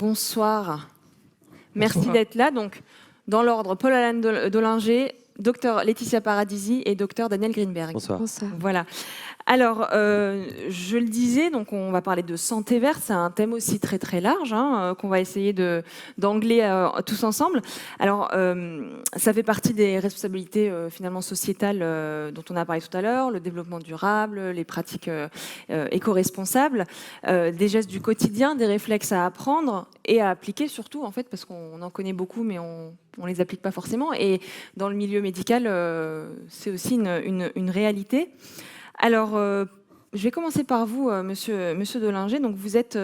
Bonsoir. Merci d'être là. Donc, dans l'ordre, Paul-Alain Dollinger, docteur Laetitia Paradisi et docteur Daniel Greenberg. Bonsoir. Bonsoir. Voilà. Alors, je le disais, donc on va parler de santé verte. C'est un thème aussi très très large qu'on va essayer d'angler tous ensemble. Alors, ça fait partie des responsabilités finalement sociétales dont on a parlé tout à l'heure, le développement durable, les pratiques éco-responsables, des gestes du quotidien, des réflexes à apprendre et à appliquer surtout en fait, parce qu'on en connaît beaucoup, mais on les applique pas forcément. Et dans le milieu médical, c'est aussi une réalité. Alors, je vais commencer par vous, monsieur Dollinger. Donc, vous êtes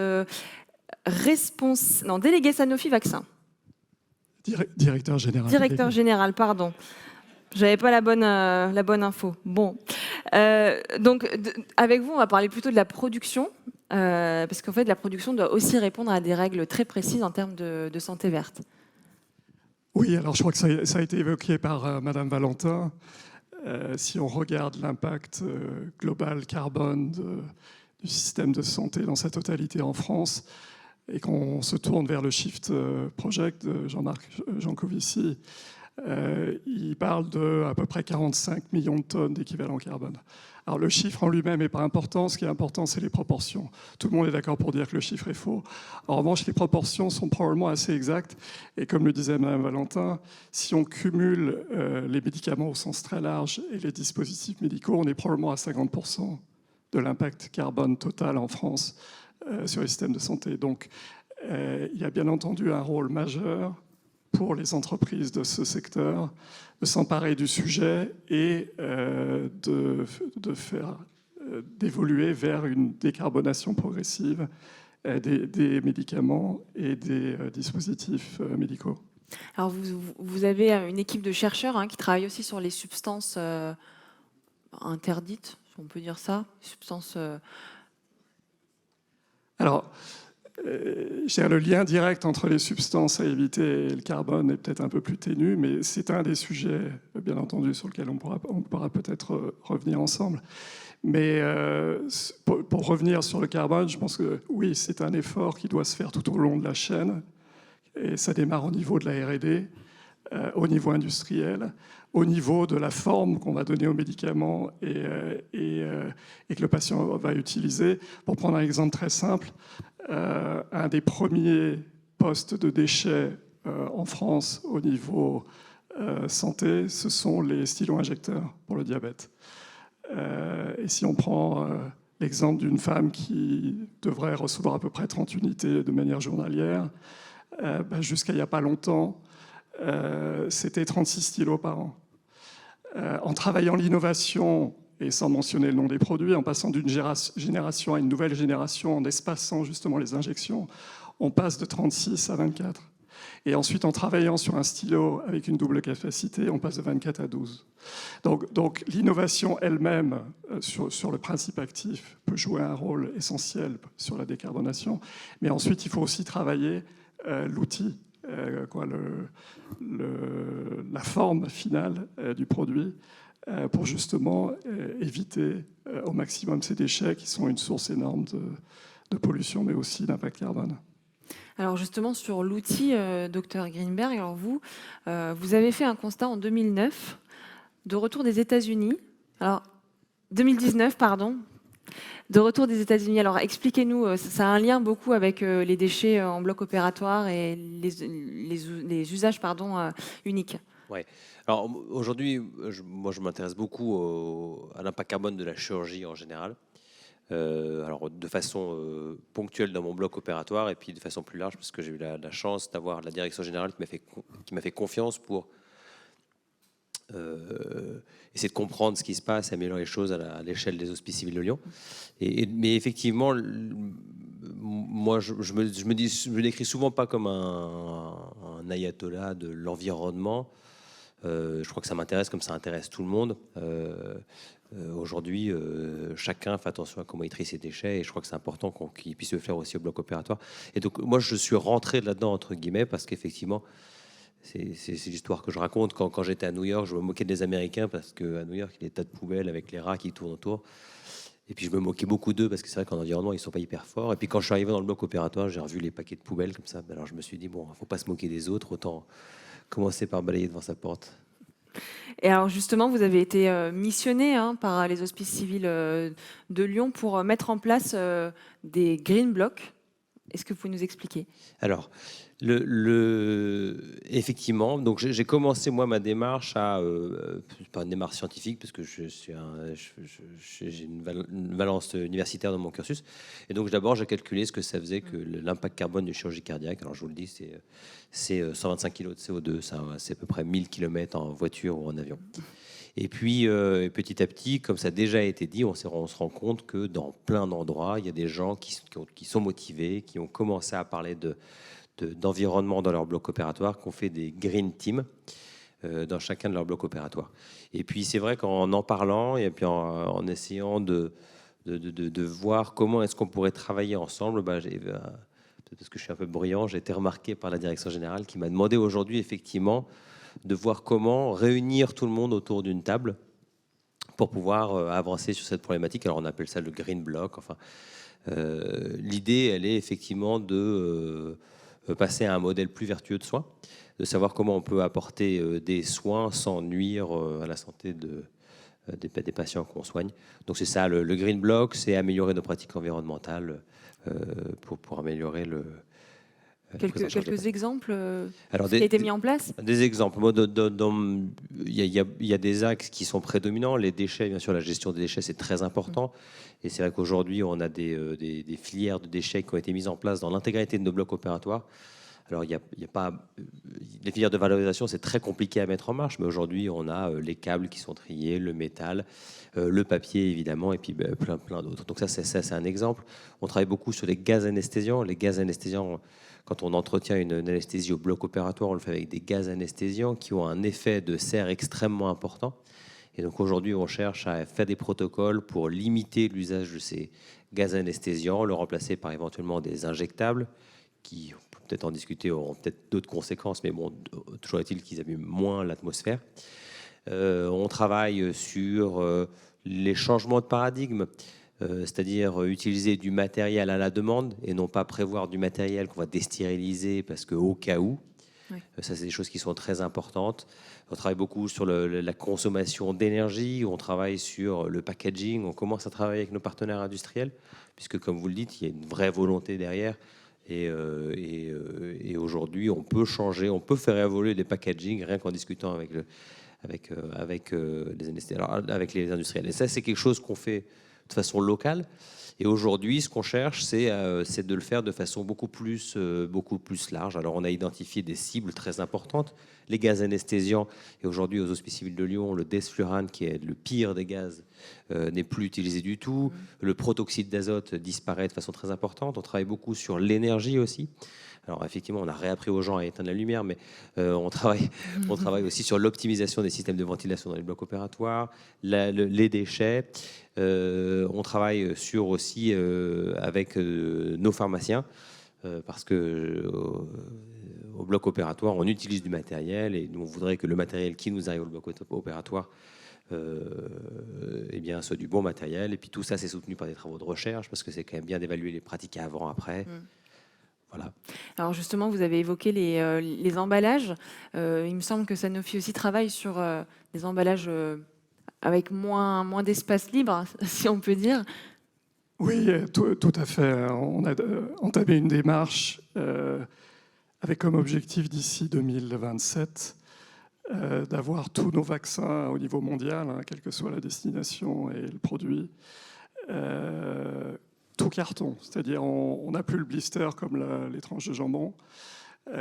délégué Sanofi Vaccin. Directeur général. Directeur général, pardon. J'avais pas la bonne info. Bon. Donc, avec vous, on va parler plutôt de la production, parce qu'en fait, la production doit aussi répondre à des règles très précises en termes de santé verte. Oui, alors je crois que ça a été évoqué par Madame Valentin. Si on regarde l'impact global carbone du système de santé dans sa totalité en France, et qu'on se tourne vers le Shift Project de Jean-Marc Jancovici, il parle de à peu près 45 millions de tonnes d'équivalent carbone. Alors le chiffre en lui-même n'est pas important, ce qui est important c'est les proportions. Tout le monde est d'accord pour dire que le chiffre est faux. En revanche, les proportions sont probablement assez exactes, et comme le disait Mme Valentin, si on cumule les médicaments au sens très large et les dispositifs médicaux, on est probablement à 50% de l'impact carbone total en France sur les systèmes de santé. Donc il y a bien entendu un rôle majeur pour les entreprises de ce secteur, de s'emparer du sujet et de faire d'évoluer vers une décarbonation progressive des médicaments et des dispositifs médicaux. Alors vous avez une équipe de chercheurs qui travaille aussi sur les substances interdites, si on peut dire ça, substances. Alors, le lien direct entre les substances à éviter et le carbone est peut-être un peu plus ténu, mais c'est un des sujets, bien entendu, sur lequel on pourra peut-être revenir ensemble. Mais pour revenir sur le carbone, je pense que oui, c'est un effort qui doit se faire tout au long de la chaîne, et ça démarre au niveau de la R&D, au niveau industriel, au niveau de la forme qu'on va donner aux médicaments et que le patient va utiliser. Pour prendre un exemple très simple, un des premiers postes de déchets en France au niveau santé, ce sont les stylos-injecteurs pour le diabète. Et si on prend l'exemple d'une femme qui devrait recevoir à peu près 30 unités de manière journalière, jusqu'à il n'y a pas longtemps, c'était 36 stylos par an. En travaillant l'innovation, et sans mentionner le nom des produits, en passant d'une génération à une nouvelle génération, en espaçant justement les injections, on passe de 36 à 24. Et ensuite, en travaillant sur un stylo avec une double capacité, on passe de 24 à 12. Donc l'innovation elle-même, sur le principe actif, peut jouer un rôle essentiel sur la décarbonation. Mais ensuite, il faut aussi travailler l'outil, la forme finale du produit, pour justement éviter au maximum ces déchets qui sont une source énorme de pollution, mais aussi d'impact carbone. Alors justement, sur l'outil, Dr Greenberg, alors vous avez fait un constat en 2009 de retour des États-Unis. Alors, 2019, pardon. De retour des États-Unis. Alors expliquez-nous, ça a un lien beaucoup avec les déchets en bloc opératoire et les usages uniques. Ouais. Alors aujourd'hui, moi je m'intéresse beaucoup à l'impact carbone de la chirurgie en général. Alors de façon ponctuelle dans mon bloc opératoire et puis de façon plus large parce que j'ai eu la chance d'avoir la direction générale qui m'a fait confiance pour essayer de comprendre ce qui se passe, améliorer les choses à l'échelle des Hospices civils de Lyon. Mais effectivement, moi je me décris souvent pas comme un ayatollah de l'environnement. Je crois que ça m'intéresse comme ça intéresse tout le monde. Aujourd'hui, chacun fait attention à comment il trie ses déchets et je crois que c'est important qu'il puisse le faire aussi au bloc opératoire. Et donc moi je suis rentré là-dedans entre guillemets parce qu'effectivement c'est l'histoire que je raconte. Quand j'étais à New York, je me moquais des Américains parce qu'à New York il y a des tas de poubelles avec les rats qui tournent autour. Et puis je me moquais beaucoup d'eux parce que c'est vrai qu'en environnement, ils ne sont pas hyper forts. Et puis quand je suis arrivé dans le bloc opératoire, j'ai revu les paquets de poubelles comme ça. Alors je me suis dit, bon, il ne faut pas se moquer des autres, autant commencer par balayer devant sa porte. Et alors justement, vous avez été missionné par les Hospices civils de Lyon pour mettre en place des green blocs. Est-ce que vous pouvez nous expliquer? Alors, effectivement, donc j'ai commencé moi ma démarche pas une démarche scientifique parce que j'ai une valence universitaire dans mon cursus, et donc d'abord j'ai calculé ce que ça faisait que l'impact carbone d'une chirurgie cardiaque. Alors je vous le dis, c'est 125 kg de CO2, c'est à peu près 1000 km en voiture ou en avion. Et puis, petit à petit, comme ça a déjà été dit, on se rend compte que dans plein d'endroits, il y a des gens qui sont motivés, qui ont commencé à parler d'environnement dans leur bloc opératoire, qui ont fait des green teams dans chacun de leurs blocs opératoires. Et puis, c'est vrai qu'en parlant et puis en essayant de voir comment est-ce qu'on pourrait travailler ensemble, peut-être parce que je suis un peu bruyant, j'ai été remarqué par la direction générale qui m'a demandé aujourd'hui, effectivement, de voir comment réunir tout le monde autour d'une table pour pouvoir avancer sur cette problématique. Alors on appelle ça le green block. Enfin, l'idée, elle est effectivement de passer à un modèle plus vertueux de soins, de savoir comment on peut apporter des soins sans nuire à la santé des patients qu'on soigne. Donc c'est ça, le green block, c'est améliorer nos pratiques environnementales pour améliorer Quelques exemples Alors, qui a été mis en place? Des exemples. Il y a des axes qui sont prédominants. Les déchets, bien sûr, la gestion des déchets, c'est très important. Et c'est vrai qu'aujourd'hui, on a des filières de déchets qui ont été mises en place dans l'intégralité de nos blocs opératoires. Alors, il y a pas les filières de valorisation, c'est très compliqué à mettre en marche, mais aujourd'hui, on a les câbles qui sont triés, le métal, le papier évidemment, et puis plein d'autres. Donc ça, c'est un exemple. On travaille beaucoup sur les gaz anesthésiants. Les gaz anesthésiants, quand on entretient une anesthésie au bloc opératoire, on le fait avec des gaz anesthésiants qui ont un effet de serre extrêmement important. Et donc aujourd'hui, on cherche à faire des protocoles pour limiter l'usage de ces gaz anesthésiants, le remplacer par éventuellement des injectables qui, on peut peut-être en discuter, auront peut-être d'autres conséquences, mais bon, toujours est-il qu'ils abîment moins l'atmosphère. On travaille sur les changements de paradigme, c'est-à-dire utiliser du matériel à la demande et non pas prévoir du matériel qu'on va destériliser parce qu'au cas où. Oui. Ça, c'est des choses qui sont très importantes. On travaille beaucoup sur la consommation d'énergie, on travaille sur le packaging, on commence à travailler avec nos partenaires industriels, puisque comme vous le dites, il y a une vraie volonté derrière. Et aujourd'hui, on peut changer, on peut faire évoluer les packaging rien qu'en discutant avec les industriels. Et ça, c'est quelque chose qu'on fait de façon locale. Et aujourd'hui, ce qu'on cherche, c'est de le faire de façon beaucoup plus large. Alors, on a identifié des cibles très importantes. Les gaz anesthésiants, et aujourd'hui, aux Hospices civils de Lyon, le desflurane, qui est le pire des gaz, n'est plus utilisé du tout. Le protoxyde d'azote disparaît de façon très importante. On travaille beaucoup sur l'énergie aussi. Alors effectivement, on a réappris aux gens à éteindre la lumière, mais on travaille aussi sur l'optimisation des systèmes de ventilation dans les blocs opératoires, les déchets. On travaille sur aussi avec nos pharmaciens, parce que au bloc opératoire, on utilise du matériel et nous, on voudrait que le matériel qui nous arrive au bloc opératoire eh bien, soit du bon matériel. Et puis tout ça, c'est soutenu par des travaux de recherche, parce que c'est quand même bien d'évaluer les pratiques avant, après. Voilà. Alors justement, vous avez évoqué les emballages. Il me semble que Sanofi aussi travaille sur des emballages avec moins d'espace libre, si on peut dire. Oui, tout à fait. On a entamé une démarche avec comme objectif d'ici 2027 d'avoir tous nos vaccins au niveau mondial, quelle que soit la destination et le produit, tout carton. C'est-à-dire on n'a plus le blister comme les tranches de jambon,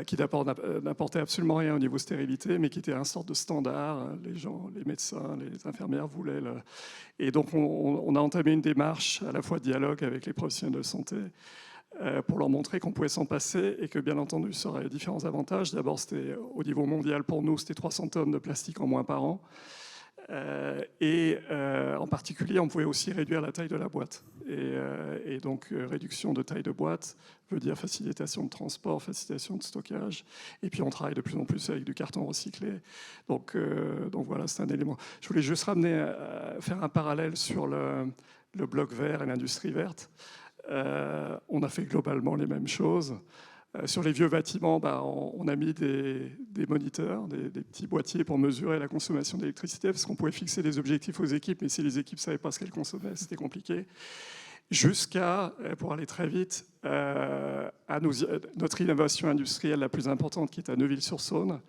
qui n'apportait absolument rien au niveau stérilité, mais qui était un sorte de standard. Les gens, les médecins, les infirmières voulaient le... Et donc on a entamé une démarche à la fois de dialogue avec les professionnels de santé pour leur montrer qu'on pouvait s'en passer et que bien entendu ça aurait différents avantages. D'abord, c'était au niveau mondial pour nous, c'était 300 tonnes de plastique en moins par an. En particulier, on pouvait aussi réduire la taille de la boîte. Et donc, réduction de taille de boîte veut dire facilitation de transport, facilitation de stockage. Et puis, on travaille de plus en plus avec du carton recyclé. Donc voilà, c'est un élément. Je voulais juste faire un parallèle sur le bloc vert et l'industrie verte. On a fait globalement les mêmes choses. Sur les vieux bâtiments, on a mis des moniteurs, des petits boîtiers pour mesurer la consommation d'électricité, parce qu'on pouvait fixer des objectifs aux équipes, mais si les équipes ne savaient pas ce qu'elles consommaient, c'était compliqué. Jusqu'à, pour aller très vite, à notre innovation industrielle la plus importante, qui est à Neuville-sur-Saône,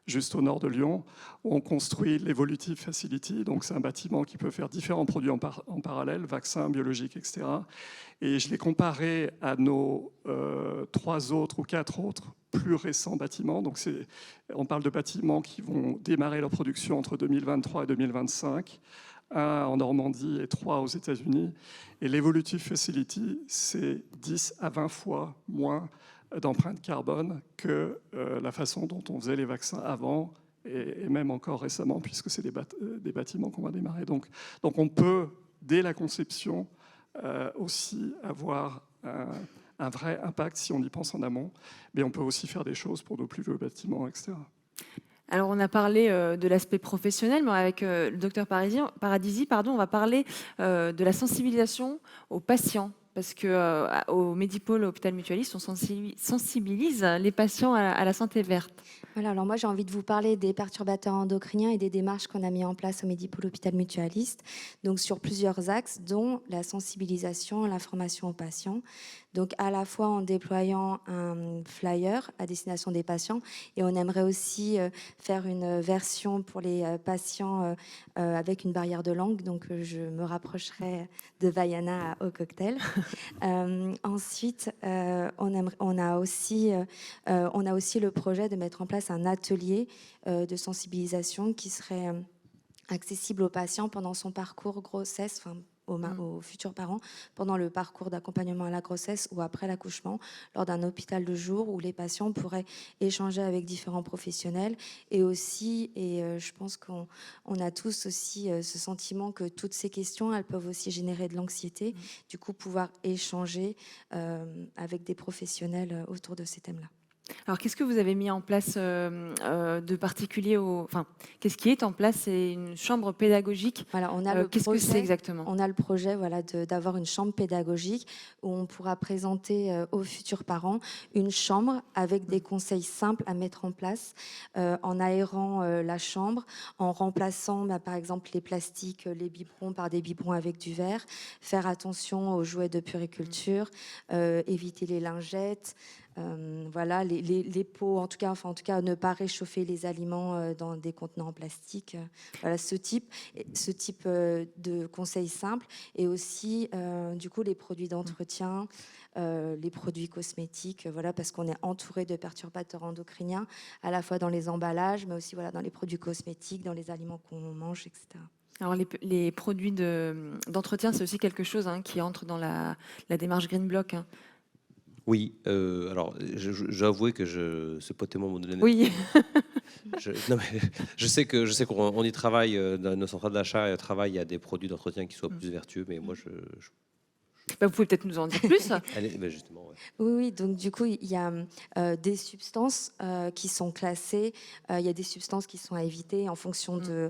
juste au nord de Lyon, où on construit l'Evolutive Facility. Donc c'est un bâtiment qui peut faire différents produits en parallèle, vaccins, biologiques, etc. Et je l'ai comparé à nos 3 autres ou 4 autres plus récents bâtiments. Donc on parle de bâtiments qui vont démarrer leur production entre 2023 et 2025. 1 en Normandie et 3 aux États-Unis. Et l'Evolutive Facility, c'est 10 à 20 fois moins d'empreinte carbone que la façon dont on faisait les vaccins avant et même encore récemment, puisque c'est des bâtiments qu'on va démarrer. Donc on peut, dès la conception, aussi avoir un vrai impact si on y pense en amont, mais on peut aussi faire des choses pour nos plus vieux bâtiments, etc. Alors, on a parlé de l'aspect professionnel, mais avec le docteur Paradisi, on va parler de la sensibilisation aux patients. Parce qu'au Medipôle Hôpital Mutualiste, on sensibilise les patients à la santé verte. Voilà, alors moi j'ai envie de vous parler des perturbateurs endocriniens et des démarches qu'on a mis en place au Medipôle Hôpital Mutualiste, donc sur plusieurs axes, dont la sensibilisation, l'information aux patients. Donc à la fois en déployant un flyer à destination des patients, et on aimerait aussi faire une version pour les patients avec une barrière de langue, donc je me rapprocherai de Vaiana au cocktail. Ensuite, on a aussi le projet de mettre en place un atelier de sensibilisation qui serait accessible aux patients pendant son parcours grossesse, aux futurs parents, pendant le parcours d'accompagnement à la grossesse ou après l'accouchement, lors d'un hôpital de jour où les patients pourraient échanger avec différents professionnels. Et aussi, je pense qu'on a tous aussi ce sentiment que toutes ces questions, elles peuvent aussi générer de l'anxiété. Du coup, pouvoir échanger avec des professionnels autour de ces thèmes-là. Alors, qu'est-ce que vous avez mis en place de particulier qu'est-ce qui est en place? C'est une chambre pédagogique. Voilà, on a qu'est-ce que c'est exactement? On a le projet d'avoir une chambre pédagogique où on pourra présenter aux futurs parents une chambre avec des conseils simples à mettre en place en aérant la chambre, en remplaçant par exemple les plastiques, les biberons par des biberons avec du verre, faire attention aux jouets de puériculture, éviter les lingettes. Voilà, les pots, en tout cas, ne pas réchauffer les aliments dans des contenants en plastique. Voilà, ce type de conseils simples. Et aussi, du coup, les produits d'entretien, les produits cosmétiques, voilà, parce qu'on est entouré de perturbateurs endocriniens, à la fois dans les emballages, mais aussi dans les produits cosmétiques, dans les aliments qu'on mange, etc. Alors les produits d'entretien, c'est aussi quelque chose qui entre dans la démarche Green Block. Oui, alors j'avoue que ce pot témoin m'ont donné. Oui. Je sais qu'on y travaille dans nos centrales d'achat, il y a des produits d'entretien qui soient plus vertueux, mais moi vous pouvez peut-être nous en dire plus. Allez, justement. Ouais. Oui, donc du coup, il y a des substances qui sont classées, il y a des substances qui sont à éviter en fonction de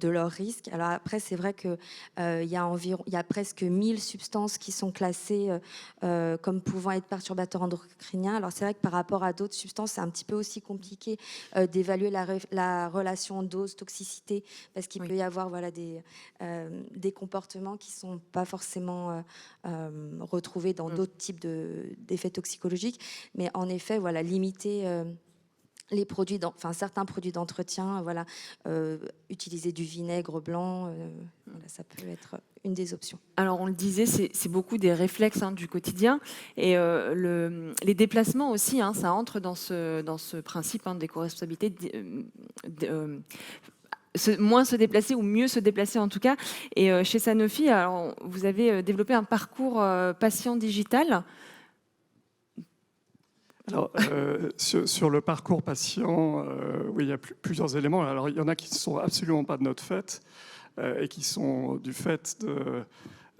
leur risque. Alors après, c'est vrai qu'il y a presque 1000 substances qui sont classées comme pouvant être perturbateurs endocriniens. Alors c'est vrai que par rapport à d'autres substances, c'est un petit peu aussi compliqué d'évaluer la relation dose-toxicité, parce qu'il peut y avoir des comportements qui ne sont pas forcément retrouvés dans d'autres types d'effets toxicologiques, mais en effet, limiter les produits, certains produits d'entretien, utiliser du vinaigre blanc, ça peut être une des options. Alors on le disait, c'est beaucoup des réflexes du quotidien, et les déplacements aussi, ça entre dans ce principe d'éco-responsabilité. Moins se déplacer ou mieux se déplacer en tout cas. Et chez Sanofi, alors, vous avez développé un parcours patient digital. Alors, sur le parcours patient, oui, il y a plusieurs éléments. Alors, il y en a qui ne sont absolument pas de notre fait et qui sont du fait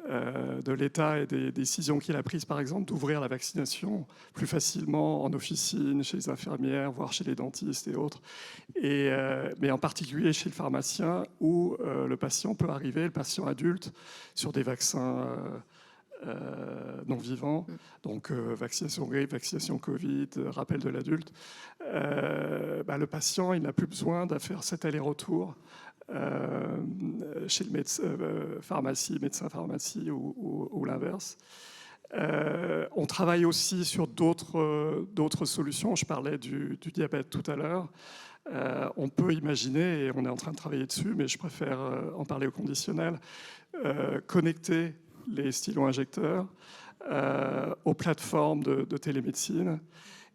de l'État et des décisions qu'il a prises, par exemple, d'ouvrir la vaccination plus facilement en officine, chez les infirmières, voire chez les dentistes et autres, mais en particulier chez le pharmacien, où le patient peut arriver, le patient adulte, sur des vaccins non vivants, donc vaccination grippe, vaccination Covid, rappel de l'adulte. Le patient, il n'a plus besoin de faire cet aller-retour chez le médecin pharmacie ou l'inverse. On travaille aussi sur d'autres solutions. Je parlais du diabète tout à l'heure. On peut imaginer, et on est en train de travailler dessus, mais je préfère en parler au conditionnel, connecter les stylos-injecteurs aux plateformes de télémédecine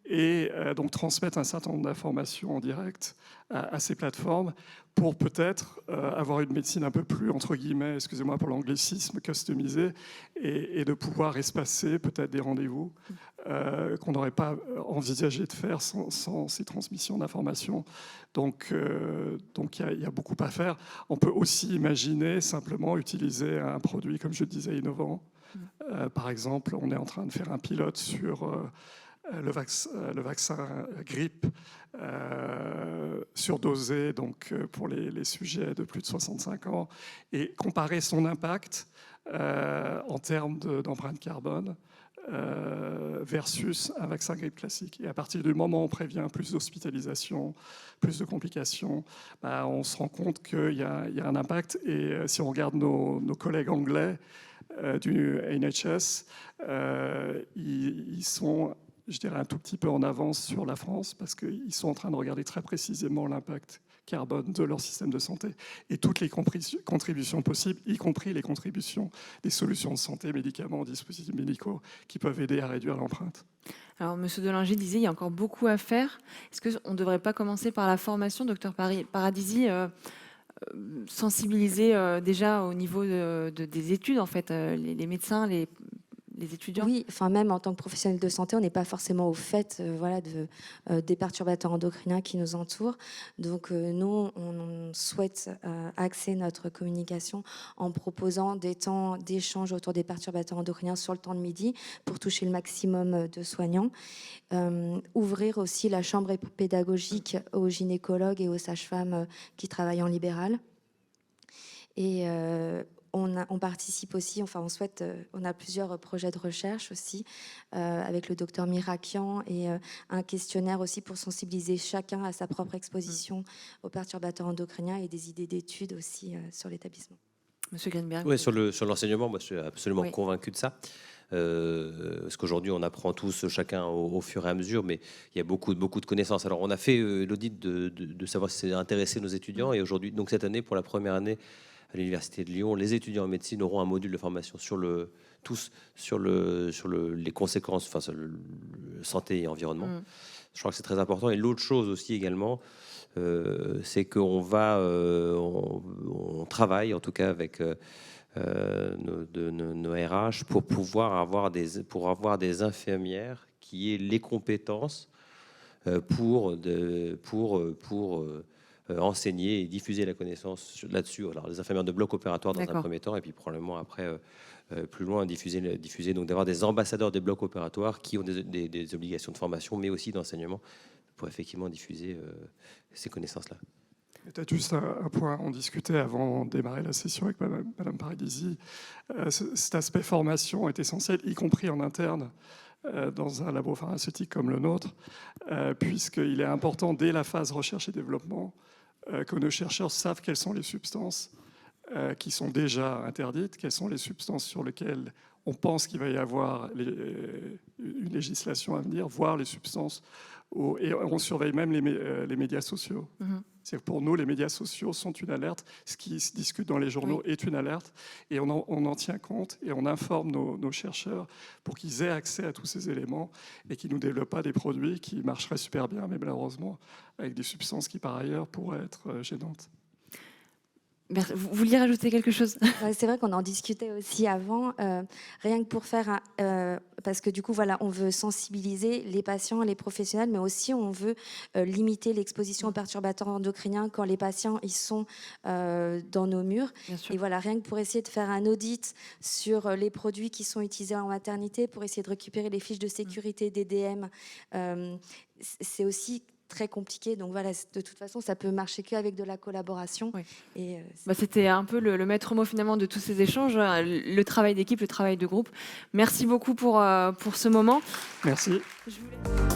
et donc transmettre un certain nombre d'informations en direct à ces plateformes pour peut-être avoir une médecine un peu plus, entre guillemets, excusez-moi pour l'anglicisme, customisée, et de pouvoir espacer peut-être des rendez-vous qu'on n'aurait pas envisagé de faire sans ces transmissions d'informations. Donc il y a beaucoup à faire. On peut aussi imaginer simplement utiliser un produit, comme je disais, innovant. Par exemple, on est en train de faire un pilote sur le vaccin grippe surdosé, donc pour les sujets de plus de 65 ans, et comparer son impact en termes d'empreinte carbone versus un vaccin grippe classique. Et à partir du moment où on prévient plus d'hospitalisation, plus de complications, on se rend compte qu'il y a un impact. Et si on regarde nos collègues anglais du NHS, ils sont, je dirais, un tout petit peu en avance sur la France parce qu'ils sont en train de regarder très précisément l'impact carbone de leur système de santé et toutes les contributions possibles, y compris les contributions des solutions de santé, médicaments, dispositifs médicaux qui peuvent aider à réduire l'empreinte. Alors, M. Delinger disait qu'il y a encore beaucoup à faire. Est-ce qu'on ne devrait pas commencer par la formation, Dr Paradisi, sensibiliser déjà au niveau des études, en fait, les médecins, les étudiants? Oui, enfin même en tant que professionnel de santé, on n'est pas forcément au fait des perturbateurs endocriniens qui nous entourent. Donc nous, on souhaite axer notre communication en proposant des temps d'échange autour des perturbateurs endocriniens sur le temps de midi pour toucher le maximum de soignants. Ouvrir aussi la chambre pédagogique aux gynécologues et aux sages-femmes qui travaillent en libéral. Et on participe aussi, enfin on souhaite, on a plusieurs projets de recherche aussi avec le docteur Mirakian et un questionnaire aussi pour sensibiliser chacun à sa propre exposition aux perturbateurs endocriniens et des idées d'études aussi sur l'établissement. Monsieur Greenberg. Oui, sur l'enseignement, moi je suis absolument convaincu de ça. Parce qu'aujourd'hui, on apprend tous, chacun au fur et à mesure, mais il y a beaucoup de connaissances. Alors, on a fait l'audit de savoir si ça intéressait nos étudiants, et aujourd'hui, donc cette année, pour la première année à l'Université de Lyon, les étudiants en médecine auront un module de formation sur les conséquences, enfin, sur le santé et environnement. Je crois que c'est très important. Et l'autre chose aussi également, c'est qu'on on travaille, en tout cas avec nos RH, pour pouvoir avoir des infirmières qui aient les compétences pour enseigner et diffuser la connaissance là-dessus. Alors, les infirmières de bloc opératoire dans un premier temps, et puis probablement après, plus loin, diffuser donc d'avoir des ambassadeurs des blocs opératoires qui ont des obligations de formation, mais aussi d'enseignement, pour effectivement diffuser ces connaissances-là. Peut-être juste un point, on discutait avant de démarrer la session avec Madame Paradisi. Cet aspect formation est essentiel, y compris en interne, dans un labo pharmaceutique comme le nôtre, puisqu'il est important dès la phase recherche et développement que nos chercheurs savent quelles sont les substances qui sont déjà interdites, quelles sont les substances sur lesquelles on pense qu'il va y avoir une législation à venir, voire les substances. Et on surveille même les médias sociaux. C'est pour nous, les médias sociaux sont une alerte. Ce qui se discute dans les journaux est une alerte. Et on en tient compte et on informe nos chercheurs pour qu'ils aient accès à tous ces éléments et qu'ils ne nous développent pas des produits qui marcheraient super bien, mais malheureusement avec des substances qui, par ailleurs, pourraient être gênantes. Vous vouliez rajouter quelque chose? Ouais, c'est vrai qu'on en discutait aussi avant, rien que pour faire parce que du coup, voilà, on veut sensibiliser les patients, les professionnels, mais aussi on veut limiter l'exposition aux perturbateurs endocriniens quand les patients ils sont dans nos murs. Bien sûr. Et voilà, rien que pour essayer de faire un audit sur les produits qui sont utilisés en maternité, pour essayer de récupérer les fiches de sécurité des DM, c'est aussi très compliqué. Donc voilà, de toute façon, ça peut marcher qu'avec de la collaboration. Oui. Et C'était un peu le maître mot finalement de tous ces échanges, le travail d'équipe, le travail de groupe. Merci beaucoup pour ce moment. Merci. Je voulais-